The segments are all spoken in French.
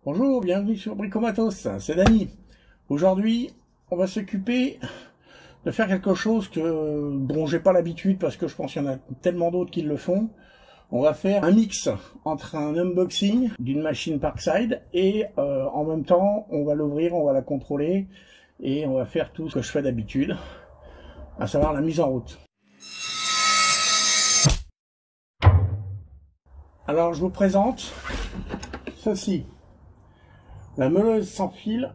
Bonjour, bienvenue sur Bricomatos, c'est Dany. Aujourd'hui, on va s'occuper de faire quelque chose dont j'ai pas l'habitude parce que je pense qu'il y en a tellement d'autres qui le font. On va faire un mix entre un unboxing d'une machine Parkside et en même temps, on va l'ouvrir, on va la contrôler et on va faire tout ce que je fais d'habitude, à savoir la mise en route. Alors, je vous présente ceci. La meuleuse sans fil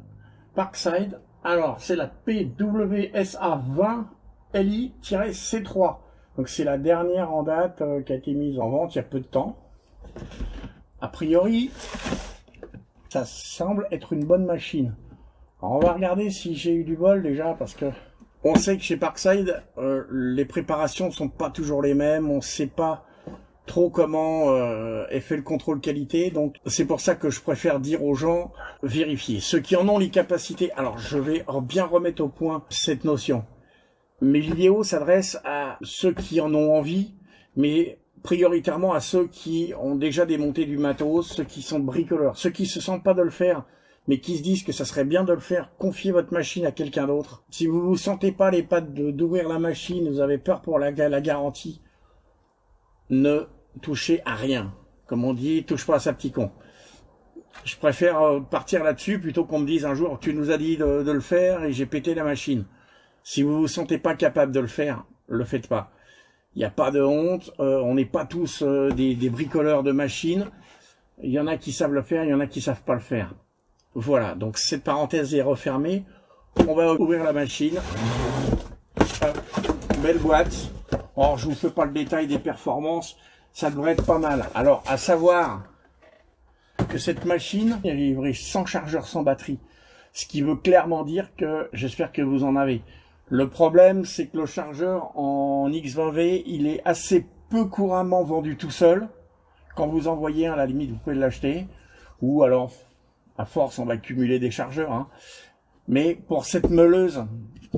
Parkside. Alors, c'est la PWSA20 LI-C3. Donc, c'est la dernière en date qui a été mise en vente il y a peu de temps. A priori, ça semble être une bonne machine. Alors, on va regarder si j'ai eu du bol déjà, parce que on sait que chez Parkside, les préparations sont pas toujours les mêmes. On sait pas trop comment est fait le contrôle qualité, donc c'est pour ça que je préfère dire aux gens vérifier. Ceux qui en ont les capacités, alors je vais bien remettre au point cette notion. Mes vidéos s'adressent à ceux qui en ont envie, mais prioritairement à ceux qui ont déjà démonté du matos, ceux qui sont bricoleurs, ceux qui se sentent pas de le faire, mais qui se disent que ça serait bien de le faire. Confiez votre machine à quelqu'un d'autre. Si vous vous sentez pas les pattes d'ouvrir la machine, vous avez peur pour la garantie, ne touchez à rien. Comme on dit, touche pas à sa petit con. Je préfère partir là-dessus plutôt qu'on me dise un jour, tu nous as dit de le faire et j'ai pété la machine. Si vous vous sentez pas capable de le faire, le faites pas. Il n'y a pas de honte, on n'est pas tous des bricoleurs de machines. Il y en a qui savent le faire, il y en a qui savent pas le faire. Voilà, donc cette parenthèse est refermée. On va ouvrir la machine. Belle boîte. Or, je vous fais pas le détail des performances, ça devrait être pas mal. Alors, à savoir que cette machine est livrée sans chargeur, sans batterie. Ce qui veut clairement dire que, j'espère que vous en avez. Le problème, c'est que le chargeur en X20V, il est assez peu couramment vendu tout seul. Quand vous en voyez un, à la limite, vous pouvez l'acheter. Ou alors, à force, on va cumuler des chargeurs, hein. Mais pour cette meuleuse,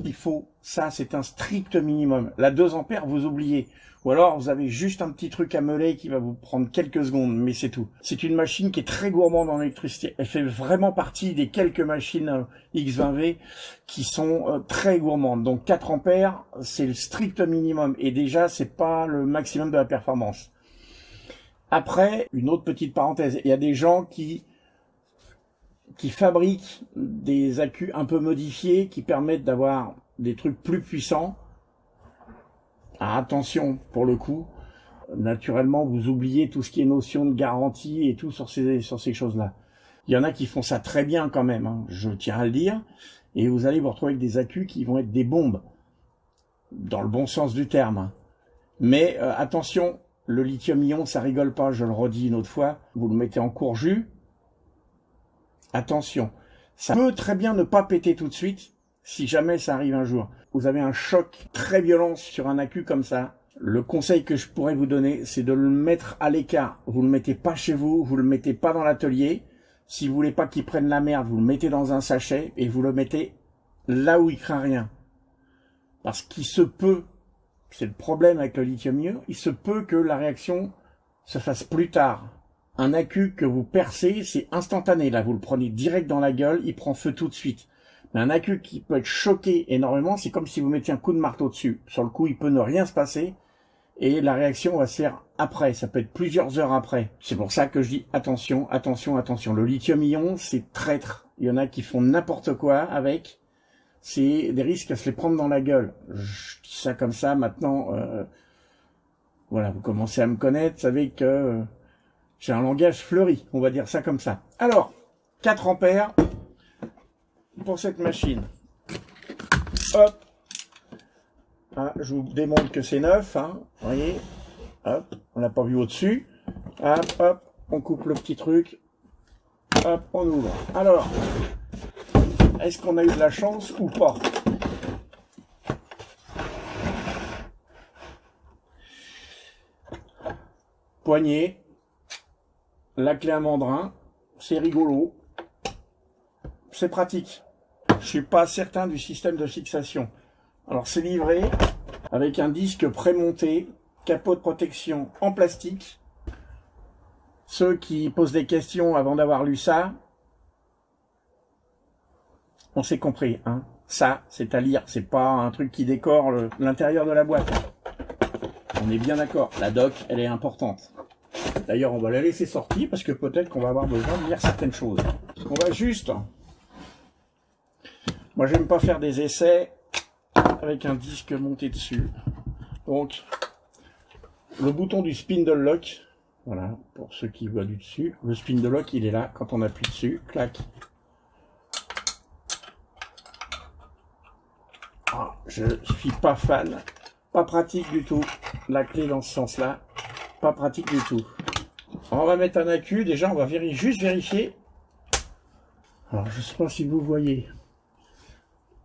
il faut, ça c'est un strict minimum. La 2 ampères, vous oubliez. Ou alors vous avez juste un petit truc à meuler qui va vous prendre quelques secondes, mais c'est tout. C'est une machine qui est très gourmande en électricité. Elle fait vraiment partie des quelques machines X20V qui sont très gourmandes. Donc 4 ampères, c'est le strict minimum. Et déjà, c'est pas le maximum de la performance. Après, une autre petite parenthèse. Il y a des gens qui fabriquent des accus un peu modifiés qui permettent d'avoir des trucs plus puissants. Ah, attention, pour le coup, naturellement, vous oubliez tout ce qui est notion de garantie et tout sur ces choses-là. Il y en a qui font ça très bien quand même, hein, je tiens à le dire, et vous allez vous retrouver avec des accus qui vont être des bombes, dans le bon sens du terme. Mais attention, le lithium-ion, ça rigole pas, je le redis une autre fois, vous le mettez en court jus. Attention, ça peut très bien ne pas péter tout de suite, si jamais ça arrive un jour. Vous avez un choc très violent sur un accu comme ça. Le conseil que je pourrais vous donner, c'est de le mettre à l'écart. Vous le mettez pas chez vous, vous le mettez pas dans l'atelier. Si vous voulez pas qu'il prenne la merde, vous le mettez dans un sachet et vous le mettez là où il craint rien. Parce qu'il se peut, c'est le problème avec le lithium-ion, il se peut que la réaction se fasse plus tard. Un accu que vous percez, c'est instantané. Là, vous le prenez direct dans la gueule, il prend feu tout de suite. Mais un accu qui peut être choqué énormément, c'est comme si vous mettiez un coup de marteau dessus. Sur le coup, il peut ne rien se passer et la réaction va se faire après. Ça peut être plusieurs heures après. C'est pour ça que je dis attention, attention, attention. Le lithium-ion, c'est traître. Il y en a qui font n'importe quoi avec. C'est des risques à se les prendre dans la gueule. Je dis ça comme ça. Maintenant, voilà, vous commencez à me connaître. Vous savez que j'ai un langage fleuri, on va dire ça comme ça. Alors, 4 ampères pour cette machine. Hop. Ah, je vous démontre que c'est neuf, hein. Vous voyez. Hop. On l'a pas vu au-dessus. Hop, hop. On coupe le petit truc. Hop, on ouvre. Alors, est-ce qu'on a eu de la chance ou pas? Poignée. La clé à mandrin, c'est rigolo, c'est pratique. Je suis pas certain du système de fixation. Alors c'est livré avec un disque prémonté, capot de protection en plastique. Ceux qui posent des questions avant d'avoir lu ça, On s'est compris, hein. Ça, c'est à lire, c'est pas un truc qui décore l'intérieur de la boîte. On est bien d'accord, la doc, elle est importante. D'ailleurs, on va la laisser sortir parce que peut-être qu'on va avoir besoin de lire certaines choses. On va juste... Moi, j'aime pas faire des essais avec un disque monté dessus. Donc, le bouton du spindle lock, voilà, pour ceux qui voient du dessus, le spindle lock, il est là. Quand on appuie dessus, clac. Ah, je suis pas fan, pas pratique du tout. La clé dans ce sens-là, pas pratique du tout. On va mettre un accu. Déjà, on va juste vérifier. Alors, je sais pas si vous voyez.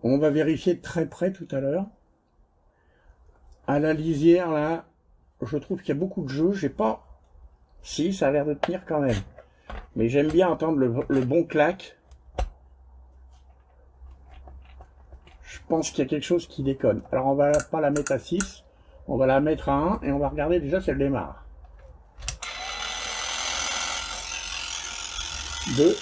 On va vérifier de très près tout à l'heure. À la lisière, là, je trouve qu'il y a beaucoup de jeux. J'ai pas... Si, ça a l'air de tenir quand même. Mais j'aime bien entendre le bon clac. Je pense qu'il y a quelque chose qui déconne. Alors, on va pas la mettre à 6. On va la mettre à 1 et on va regarder déjà si elle démarre. 2.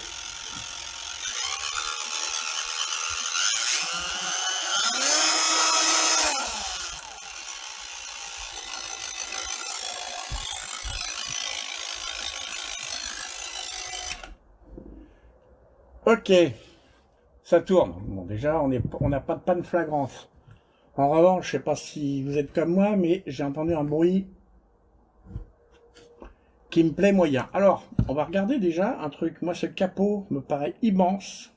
Ok, ça tourne. Bon, déjà, on n'a pas de panne flagrante. En revanche, je sais pas si vous êtes comme moi, mais j'ai entendu un bruit qui me plaît moyen. Alors, on va regarder déjà un truc. Moi, ce capot me paraît immense.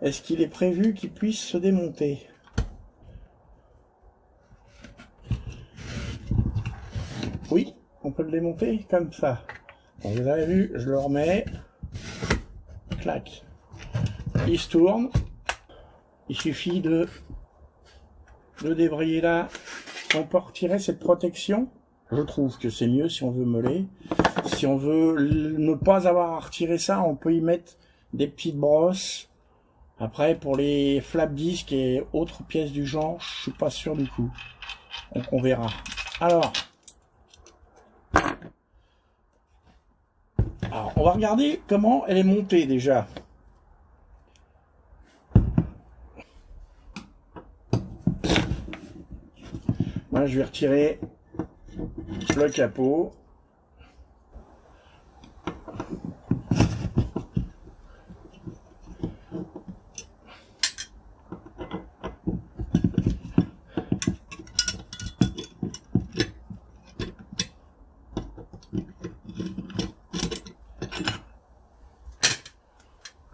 Est-ce qu'il est prévu qu'il puisse se démonter? Oui, on peut le démonter comme ça. Bon, vous avez vu, je le remets. Clac. Il se tourne. Il suffit de débrayer là. On peut retirer cette protection. Je trouve que c'est mieux si on veut meuler. Si on veut ne pas avoir à retirer ça, on peut y mettre des petites brosses. Après, pour les flap disques et autres pièces du genre, je suis pas sûr du coup. Donc on verra. Alors, on va regarder comment elle est montée déjà. Moi, je vais retirer le capot.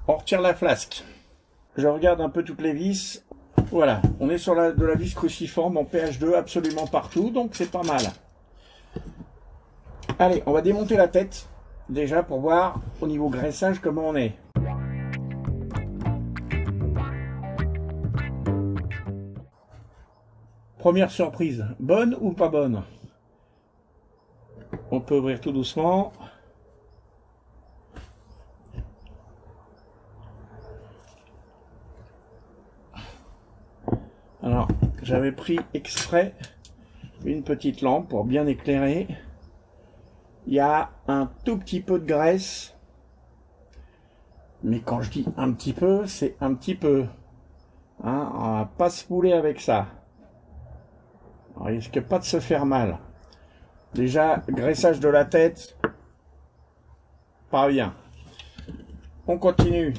On retire la flasque. Je regarde un peu toutes les vis. Voilà, on est sur de la vis cruciforme en PH2 absolument partout, donc c'est pas mal. Allez, on va démonter la tête, déjà pour voir au niveau graissage comment on est. Première surprise, bonne ou pas bonne? On peut ouvrir tout doucement. Alors, j'avais pris exprès une petite lampe pour bien éclairer. Il y a un tout petit peu de graisse. Mais quand je dis un petit peu, c'est un petit peu. Hein, on va pas se fouler avec ça. On risque pas de se faire mal. Déjà, graissage de la tête, pas bien. On continue.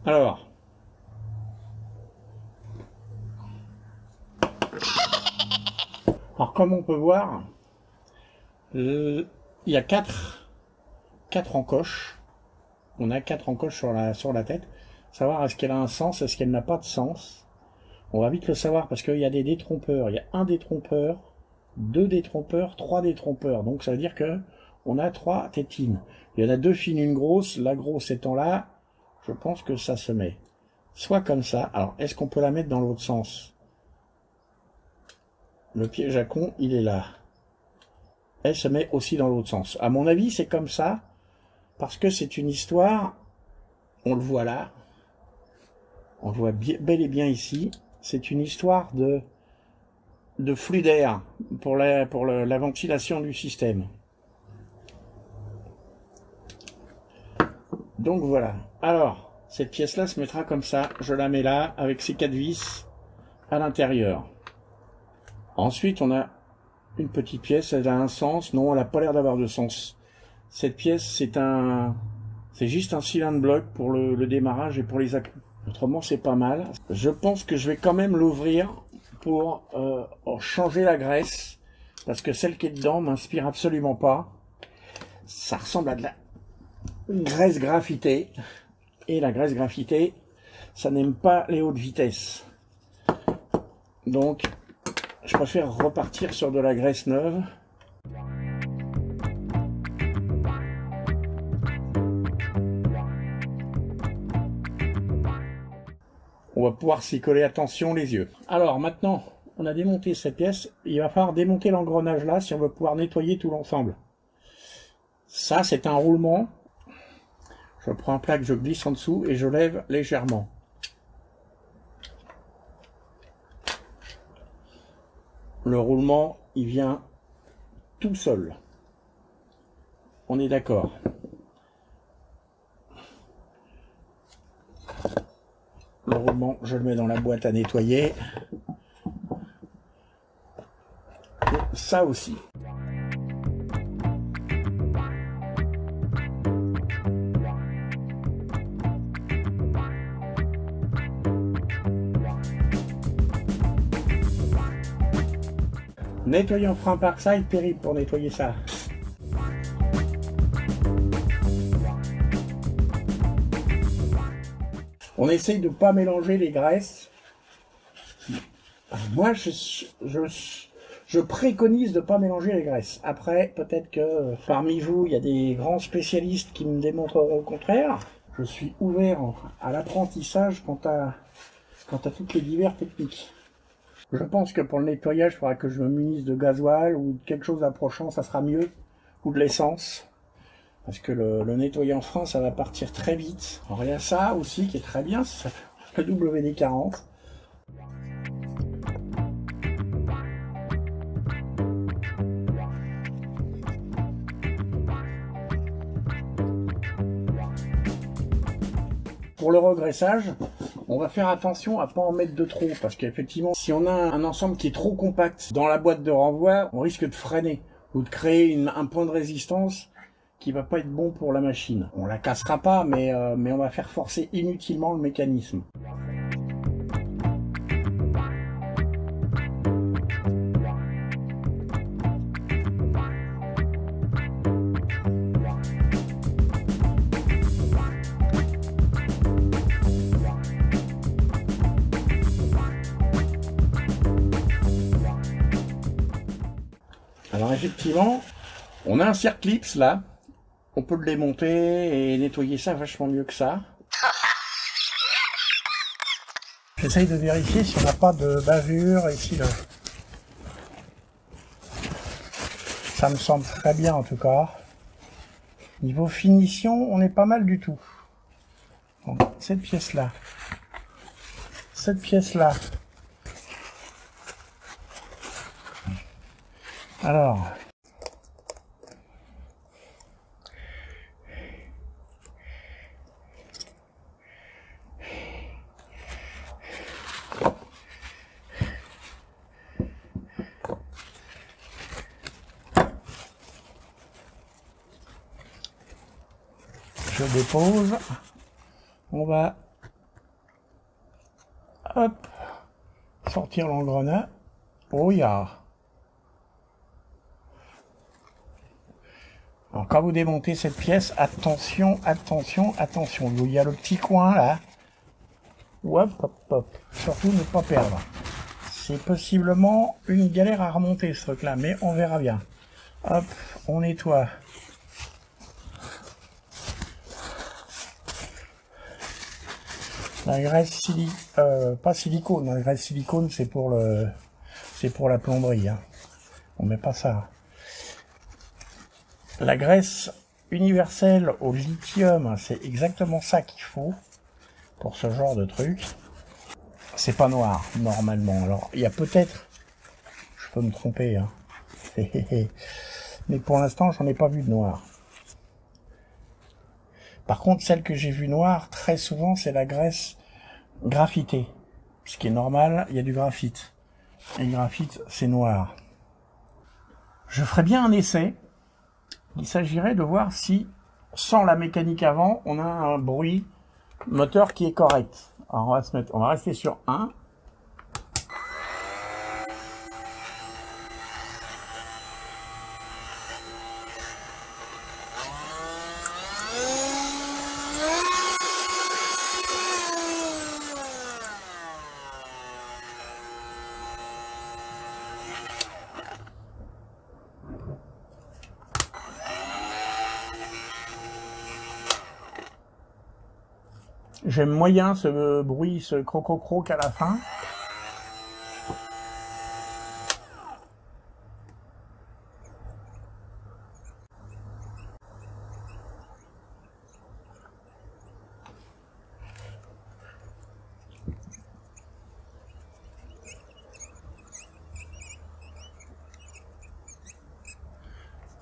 Alors, comme on peut voir, il y a quatre encoches. On a 4 encoches sur la tête. Savoir est-ce qu'elle a un sens, est-ce qu'elle n'a pas de sens. On va vite le savoir parce qu'il y a des détrompeurs. Il y a un détrompeur, 2 détrompeurs, 3 détrompeurs. Donc ça veut dire que on a 3 tétines. Il y en a 2 fines, une grosse. La grosse étant là, je pense que ça se met soit comme ça. Alors, est-ce qu'on peut la mettre dans l'autre sens? Le piège à con, il est là. Elle se met aussi dans l'autre sens. À mon avis, c'est comme ça, parce que c'est une histoire, on le voit là, on le voit bel et bien ici, c'est une histoire de flux d'air pour la ventilation du système. Donc voilà. Alors, cette pièce-là se mettra comme ça. Je la mets là, avec ses 4 vis à l'intérieur. Ensuite, on a une petite pièce. Elle a un sens. Non, elle n'a pas l'air d'avoir de sens. Cette pièce, c'est juste un cylindre bloc pour le démarrage et pour les à-coups. Autrement, c'est pas mal. Je pense que je vais quand même l'ouvrir pour changer la graisse. Parce que celle qui est dedans m'inspire absolument pas. Ça ressemble à de la graisse graphitée. Et la graisse graphitée, ça n'aime pas les hautes vitesses. Donc, je préfère repartir sur de la graisse neuve. On va pouvoir s'y coller, attention, les yeux. Alors maintenant, on a démonté cette pièce. Il va falloir démonter l'engrenage là si on veut pouvoir nettoyer tout l'ensemble. Ça, c'est un roulement. Je prends un plaque, je glisse en dessous et je lève légèrement. Le roulement, il vient tout seul. On est d'accord. Le roulement, je le mets dans la boîte à nettoyer. Et ça aussi. Nettoyer en frein Parkside, terrible pour nettoyer ça. On essaye de ne pas mélanger les graisses. Moi, je préconise de ne pas mélanger les graisses. Après, peut-être que parmi vous, il y a des grands spécialistes qui me démontreront le contraire. Je suis ouvert à l'apprentissage quant à toutes les diverses techniques. Je pense que pour le nettoyage, il faudra que je me munisse de gasoil ou de quelque chose d'approchant, ça sera mieux. Ou de l'essence. Parce que le nettoyer en frein, ça va partir très vite. Alors il y a ça aussi qui est très bien, ça le WD-40. Pour le regraissage, on va faire attention à ne pas en mettre de trop, parce qu'effectivement, si on a un ensemble qui est trop compact dans la boîte de renvoi, on risque de freiner ou de créer un point de résistance qui va pas être bon pour la machine. On la cassera pas, mais on va faire forcer inutilement le mécanisme. Alors effectivement, on a un circlips là. On peut le démonter et nettoyer ça vachement mieux que ça. J'essaye de vérifier si on n'a pas de bavure ici. Là. Ça me semble très bien en tout cas. Niveau finition, on est pas mal du tout. Donc, cette pièce-là. Cette pièce-là. Alors... je dépose, on va hop, sortir l'engrenage. Oh ya. Alors quand vous démontez cette pièce, attention, attention, attention. Il y a le petit coin là. Hop, hop, hop. Surtout ne pas perdre. C'est possiblement une galère à remonter ce truc là, mais on verra bien. Hop, on nettoie. La graisse pas silicone, la graisse silicone c'est pour la plomberie, hein. On met pas ça. La graisse universelle au lithium, c'est exactement ça qu'il faut pour ce genre de truc. C'est pas noir normalement. Alors il y a peut-être, je peux me tromper, hein. Mais pour l'instant j'en ai pas vu de noir. Par contre, celle que j'ai vue noire, très souvent, c'est la graisse graphitée. Ce qui est normal, il y a du graphite. Et le graphite, c'est noir. Je ferai bien un essai. Il s'agirait de voir si, sans la mécanique avant, on a un bruit moteur qui est correct. Alors on va rester sur 1. J'aime moyen ce bruit, ce croc-croc à la fin.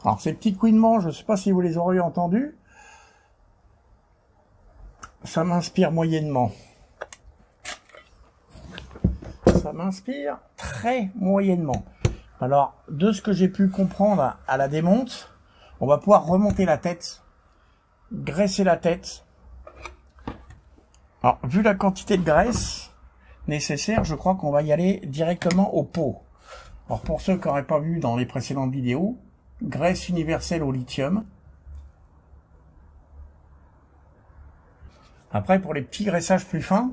Alors ces petits couinements, je ne sais pas si vous les auriez entendus. Ça m'inspire moyennement. Ça m'inspire très moyennement. Alors, de ce que j'ai pu comprendre à la démonte, on va pouvoir remonter la tête, graisser la tête. Alors, vu la quantité de graisse nécessaire, je crois qu'on va y aller directement au pot. Alors, pour ceux qui n'auraient pas vu dans les précédentes vidéos, graisse universelle au lithium. Après, pour les petits graissages plus fins,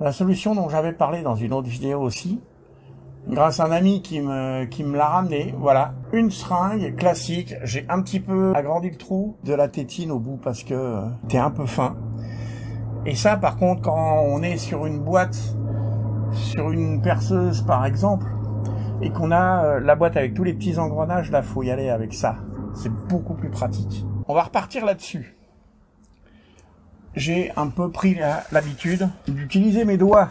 la solution dont j'avais parlé dans une autre vidéo aussi, grâce à un ami qui me l'a ramené, voilà, une seringue classique. J'ai un petit peu agrandi le trou de la tétine au bout parce que c'était un peu fin. Et ça, par contre, quand on est sur une boîte, sur une perceuse par exemple, et qu'on a la boîte avec tous les petits engrenages, là, faut y aller avec ça. C'est beaucoup plus pratique. On va repartir là-dessus. J'ai un peu pris l'habitude d'utiliser mes doigts.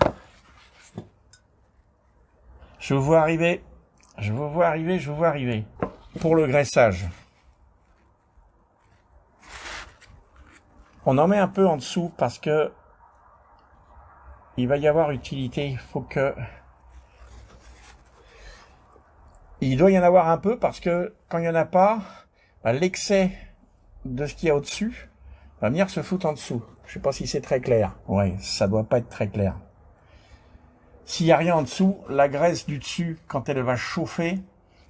Je vous vois arriver, je vous vois arriver, je vous vois arriver. Pour le graissage. On en met un peu en dessous parce que il va y avoir utilité. Il faut que... Il doit y en avoir un peu parce que quand il n'y en a pas, l'excès de ce qu'il y a au-dessus va venir se foutre en dessous. Je sais pas si c'est très clair. Ouais, ça doit pas être très clair. S'il n'y a rien en dessous, la graisse du dessus, quand elle va chauffer,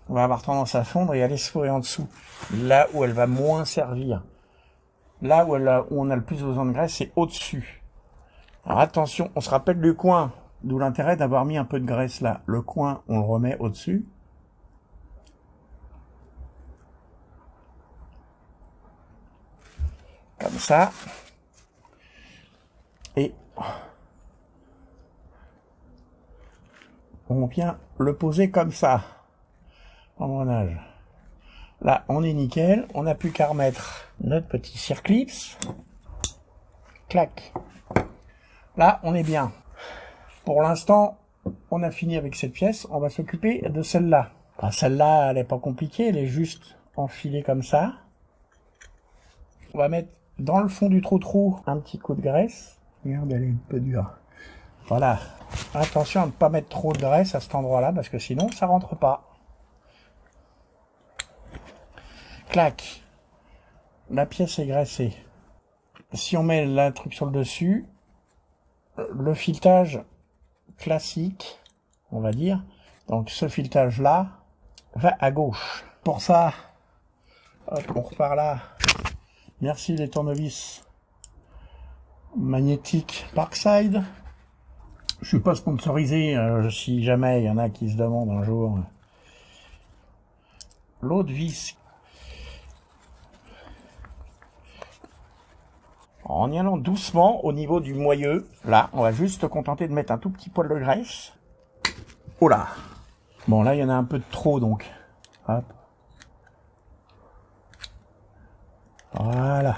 on va avoir tendance à fondre et aller se fourrer en dessous. Là où elle va moins servir. Là où on a le plus besoin de graisse, c'est au-dessus. Alors attention, on se rappelle du coin, d'où l'intérêt d'avoir mis un peu de graisse là. Le coin, on le remet au-dessus. Comme ça. Et on vient le poser comme ça. Engrenage. Là, on est nickel. On n'a plus qu'à remettre notre petit circlips. Clac. Là, on est bien. Pour l'instant, on a fini avec cette pièce. On va s'occuper de celle-là. Enfin, celle-là, elle n'est pas compliquée. Elle est juste enfilée comme ça. On va mettre dans le fond du trou un petit coup de graisse. Regarde, elle est un peu dure. Voilà. Attention à ne pas mettre trop de graisse à cet endroit-là, parce que sinon, ça rentre pas. Clac. La pièce est graissée. Si on met la truc sur le dessus, le filetage classique, on va dire, donc ce filetage-là, va à gauche. Pour ça, hop, on repart là. Merci les tournevis magnétiques Parkside. Je suis pas sponsorisé, si jamais il y en a qui se demandent un jour. L'autre vis. En y allant doucement au niveau du moyeu, là, on va juste se contenter de mettre un tout petit poil de graisse. Oh là! Bon, là, il y en a un peu de trop, donc. Hop. Voilà.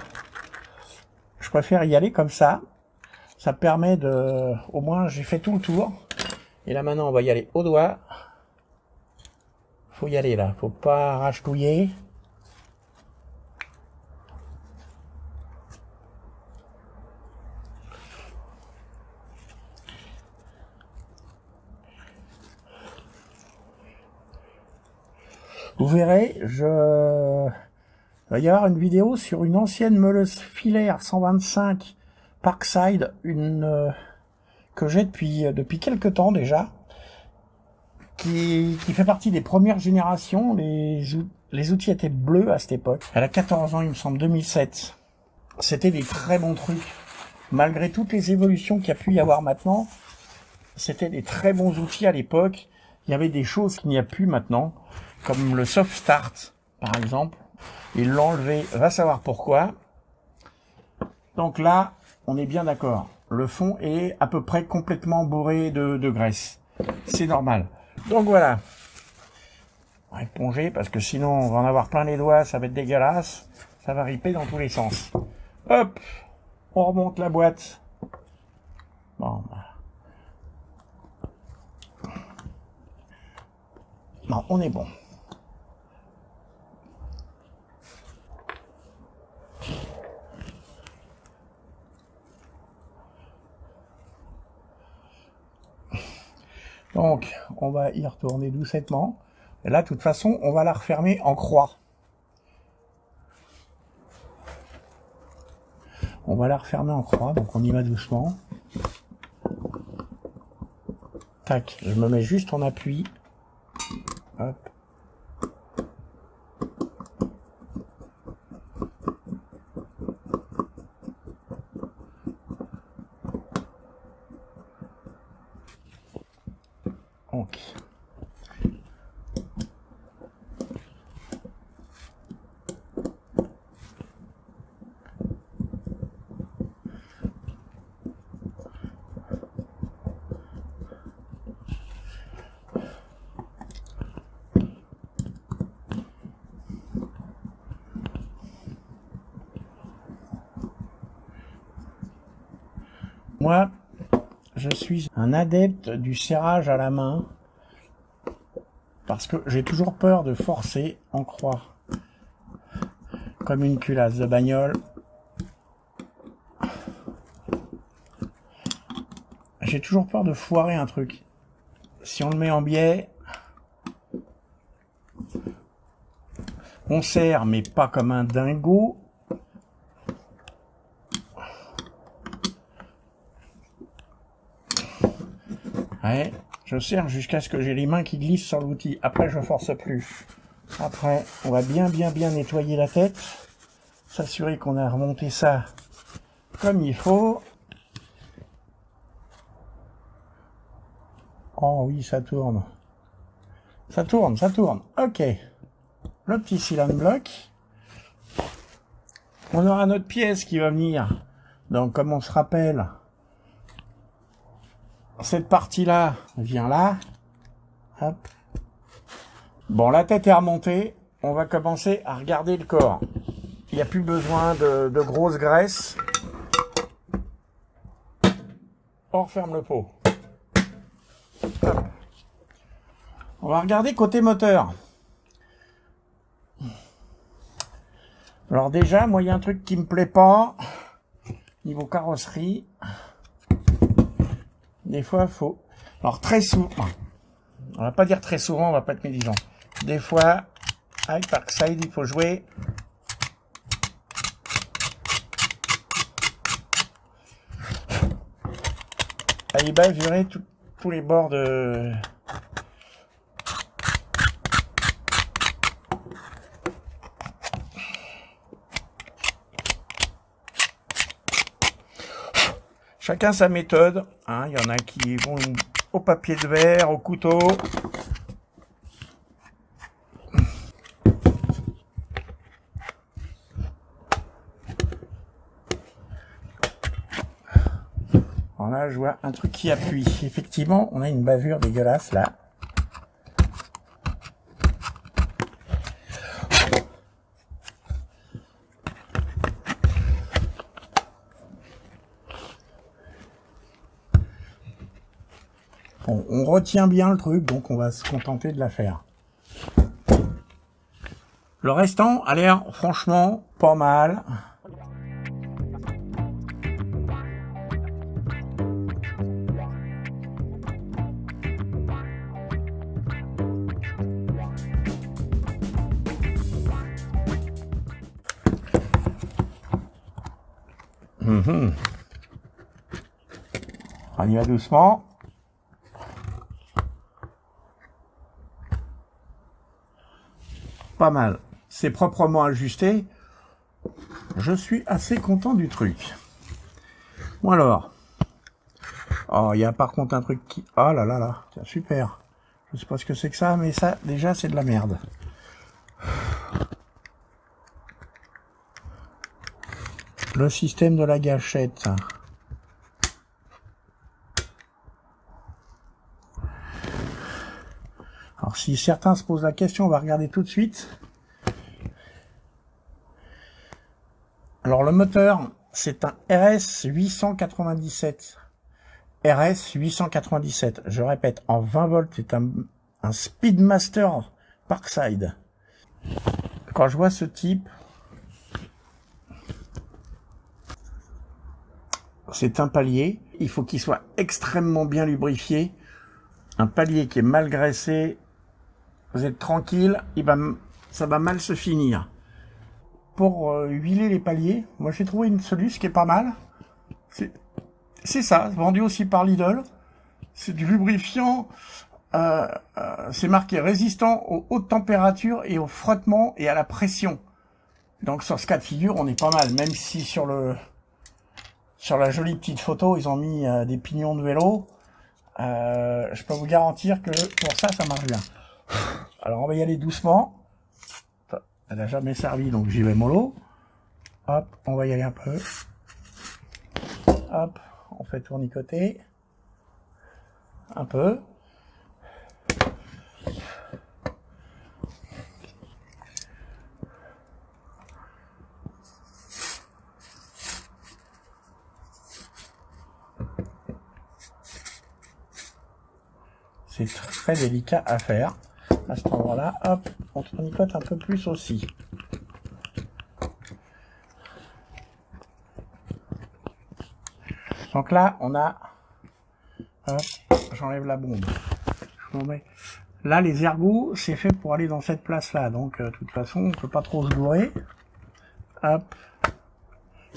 Je préfère y aller comme ça. Ça permet de... Au moins, j'ai fait tout le tour. Et là, maintenant, on va y aller au doigt. Faut y aller, là. Faut pas rachetouiller. Vous verrez, il va y avoir une vidéo sur une ancienne meuleuse filaire 125 Parkside, que j'ai depuis quelques temps déjà, qui fait partie des premières générations. Les outils étaient bleus à cette époque. Elle a 14 ans, il me semble, 2007. C'était des très bons trucs. Malgré toutes les évolutions qu'il y a pu y avoir maintenant, c'était des très bons outils à l'époque. Il y avait des choses qu'il n'y a plus maintenant, comme le soft start, par exemple. Ils l'ont enlevé, va savoir pourquoi. Donc là, on est bien d'accord. Le fond est à peu près complètement bourré de graisse. C'est normal. Donc voilà. On va éponger parce que sinon on va en avoir plein les doigts, ça va être dégueulasse. Ça va riper dans tous les sens. Hop, on remonte la boîte. Bon, non, on est bon. Donc, on va y retourner doucettement. Et là, de toute façon, on va la refermer en croix. On va la refermer en croix, donc on y va doucement. Tac, je me mets juste en appui. Hop. Ok. Moi, je suis un adepte du serrage à la main parce que j'ai toujours peur de forcer en croix. Comme une culasse de bagnole. J'ai toujours peur de foirer un truc. Si on le met en biais, on serre, mais pas comme un dingo. Ouais, je serre jusqu'à ce que j'ai les mains qui glissent sur l'outil. Après, je force plus. Après, on va bien nettoyer la tête. S'assurer qu'on a remonté ça comme il faut. Oh oui, ça tourne. Ça tourne, ça tourne. Ok. Le petit cylinder block. On aura notre pièce qui va venir. Donc, comme on se rappelle, cette partie-là vient là. Hop. Bon, la tête est remontée. On va commencer à regarder le corps. Il n'y a plus besoin de grosse graisse. On referme le pot. Hop. On va regarder côté moteur. Alors déjà, moi, il y a un truc qui me plaît pas. Niveau carrosserie. Des fois, faut... Alors, très souvent... On va pas dire très souvent, on va pas être médisant. Des fois, avec Parkside, il faut jouer... à y bavurer tous les bords de... Chacun sa méthode, hein. Il y en a qui vont au papier de verre, au couteau. Alors là, je vois un truc qui appuie. Effectivement, on a une bavure dégueulasse là. Bon, on retient bien le truc, donc on va se contenter de la faire. Le restant a l'air franchement pas mal. On y va doucement. Pas mal. C'est proprement ajusté. Je suis assez content du truc. Bon alors. Oh, il y a par contre un truc qui... Oh là là là. Tiens, super. Je sais pas ce que c'est que ça, mais ça, déjà, c'est de la merde. Le système de la gâchette. Alors, si certains se posent la question, on va regarder tout de suite. Alors, le moteur, c'est un RS 897. RS 897. Je répète, en 20 volts, c'est un Speedmaster Parkside. Quand je vois ce type, c'est un palier. Il faut qu'il soit extrêmement bien lubrifié. Un palier qui est mal graissé, vous êtes tranquille, ça va mal se finir. Pour huiler les paliers, moi j'ai trouvé une solution qui est pas mal. C'est ça, vendu aussi par Lidl. C'est du lubrifiant, c'est marqué résistant aux hautes températures et au frottement et à la pression. Donc sur ce cas de figure, on est pas mal, même si sur la jolie petite photo, ils ont mis des pignons de vélo. Je peux vous garantir que pour ça, ça marche bien. Alors on va y aller doucement. Elle n'a jamais servi, donc j'y vais mollo. Hop, on va y aller un peu. Hop, on fait tournicoter. Un peu. C'est très délicat à faire. À cet endroit-là, hop, on tournicote un peu plus aussi. Donc là, on a... Hop, j'enlève la bombe. Je m'en mets. Là, les ergots, c'est fait pour aller dans cette place-là. Donc, de toute façon, on ne peut pas trop se gourer. Hop,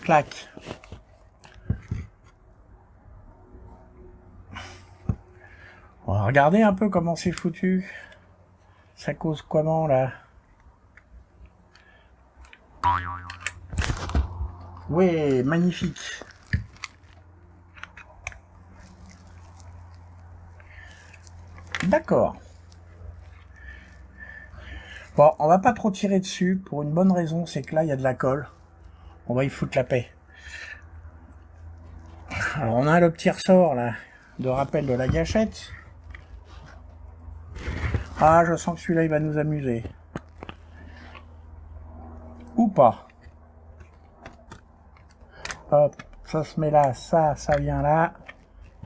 clac. On va regarder un peu comment c'est foutu. Ça cause comment, là? Ouais, magnifique. D'accord. Bon, on va pas trop tirer dessus pour une bonne raison, c'est que là, il y a de la colle. On va y foutre la paix. Alors, on a le petit ressort, là, de rappel de la gâchette. Ah, je sens que celui-là, il va nous amuser. Ou pas. Hop, ça se met là, ça vient là.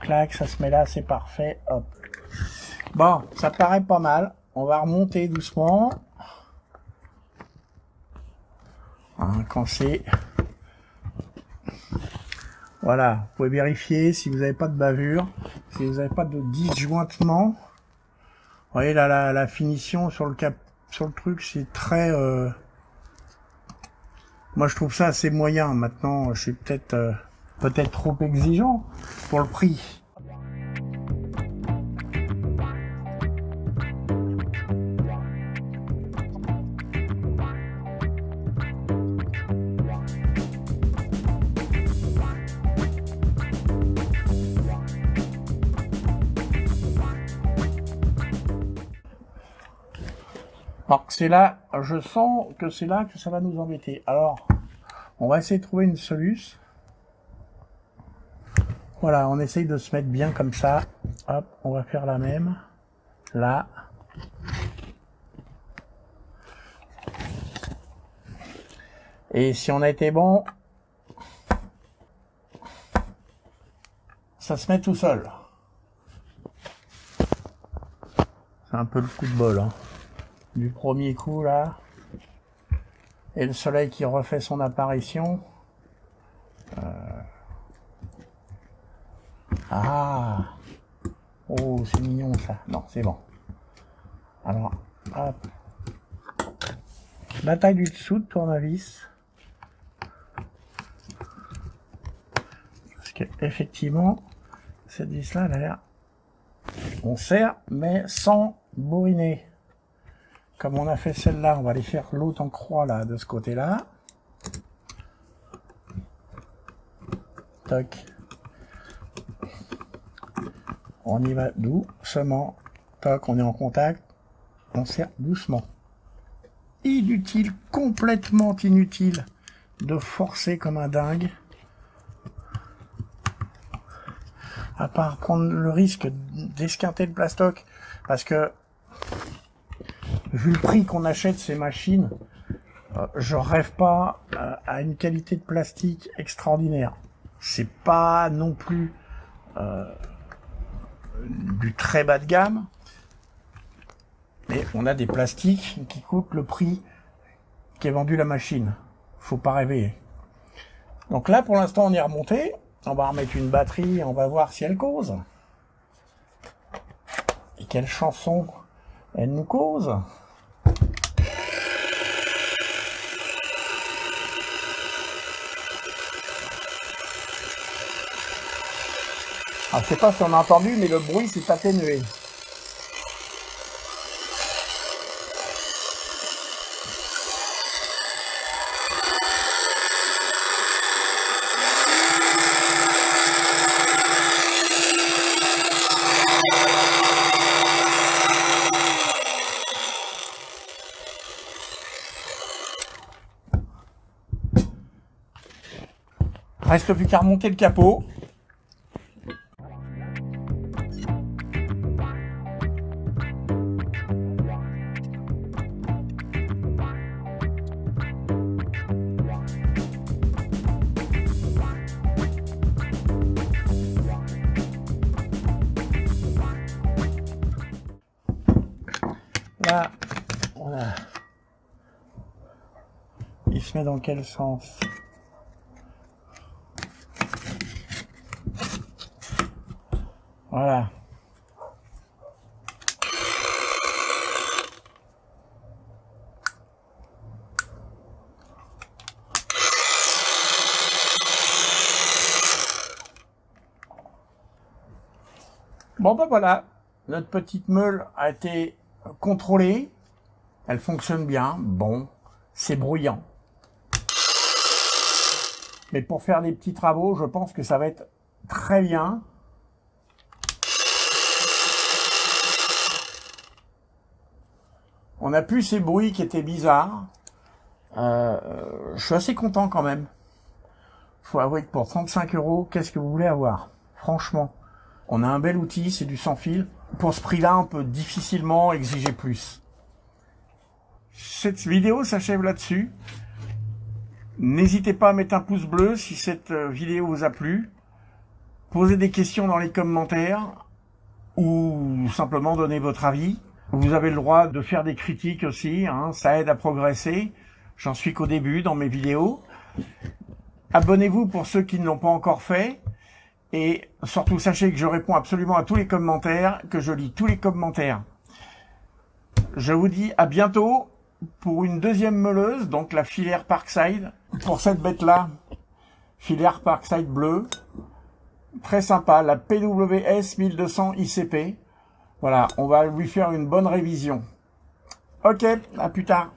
Clac, ça se met là, c'est parfait. Hop. Bon, ça paraît pas mal. On va remonter doucement. Hein, quand c'est... Voilà, vous pouvez vérifier si vous n'avez pas de bavure, si vous n'avez pas de disjointement. Vous voyez là, la finition sur le truc, c'est très... Moi, je trouve ça assez moyen. Maintenant, je suis peut-être trop exigeant pour le prix. Alors c'est là, je sens que c'est là que ça va nous embêter. Alors, on va essayer de trouver une solution. Voilà, on essaye de se mettre bien comme ça. Hop, on va faire la même. Là. Et si on a été bon, ça se met tout seul. C'est un peu le coup de bol, hein. Du premier coup là, et le soleil qui refait son apparition. Ah, oh c'est mignon ça. Non, c'est bon. Alors, hop, la taille du dessous de tournevis. effectivement, cette vis-là, elle a l'air... On serre, mais sans bourriner. Comme on a fait celle-là, on va aller faire l'autre en croix, là, de ce côté-là. Toc. On y va doucement. Toc, on est en contact. On serre doucement. Inutile, complètement inutile de forcer comme un dingue. À part prendre le risque d'esquinter le plastoc. Parce que, vu le prix qu'on achète ces machines, je rêve pas à une qualité de plastique extraordinaire. C'est pas non plus du très bas de gamme. Mais on a des plastiques qui coûtent le prix qui est vendu la machine. Faut pas rêver. Donc là, pour l'instant, on est remonté. On va remettre une batterie et on va voir si elle cause. Et quelle chanson elle nous cause. Alors, je sais pas si on a entendu, mais le bruit s'est atténué. Reste plus qu'à remonter le capot. Là, voilà. Il se met dans quel sens? Voilà. Bon ben voilà, notre petite meule a été contrôlée, elle fonctionne bien, bon, c'est bruyant. Mais pour faire des petits travaux, je pense que ça va être très bien. On n'a plus ces bruits qui étaient bizarres. Je suis assez content quand même. Faut avouer que pour 35 €, qu'est-ce que vous voulez avoir? Franchement, on a un bel outil, c'est du sans fil. Pour ce prix-là, on peut difficilement exiger plus. Cette vidéo s'achève là-dessus. N'hésitez pas à mettre un pouce bleu si cette vidéo vous a plu. Posez des questions dans les commentaires ou simplement donnez votre avis. Vous avez le droit de faire des critiques aussi, hein, ça aide à progresser. J'en suis qu'au début dans mes vidéos. Abonnez-vous pour ceux qui ne l'ont pas encore fait. Et surtout, sachez que je réponds absolument à tous les commentaires, que je lis tous les commentaires. Je vous dis à bientôt pour une deuxième meuleuse, donc la filière Parkside. Pour cette bête-là, filière Parkside bleue. Très sympa, la PWS 1200 ICP. Voilà, on va lui faire une bonne révision. Ok, à plus tard.